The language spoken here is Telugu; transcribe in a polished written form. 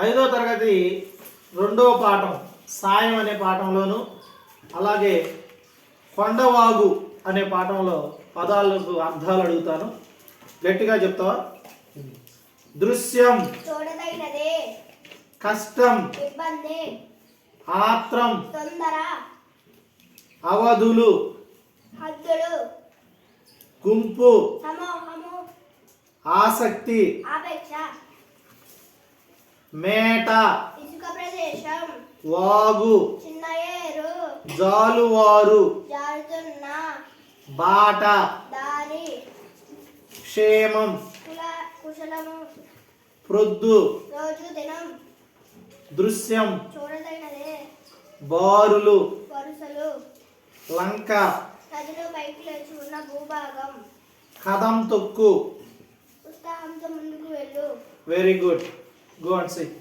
5వ తరగతి 2వ పాఠం సాయం అనే పాఠంలోను, అలాగే కొండవాగు అనే పాఠంలో పదాలకు అర్థాలు అడుగుతాను. గట్టిగా చెప్తావా? దృశ్యం చూడదగినదే, కష్టం ఇబ్బంది, ఆత్రం తొందర, అవధులు హద్దులు, గుంపు సమూహము, ఆసక్తి ఆపేక్ష, మేట ఇసుక ప్రదేశం, వాగు చిన్న ఏరు, జాలువారు జారుతున్న, బాట దారి, క్షేమం కుశలము, ప్రొద్దు రోజు దినం, దృశ్యం చూడదగినదే, బారులు వరుసలు, లంక నదిలో పైకి లేచి ఉన్న భూభాగం, కదం తొక్కు. ఉత్సాహంతో ముందుకు వెళ్ళు. Very good. Go and SIT.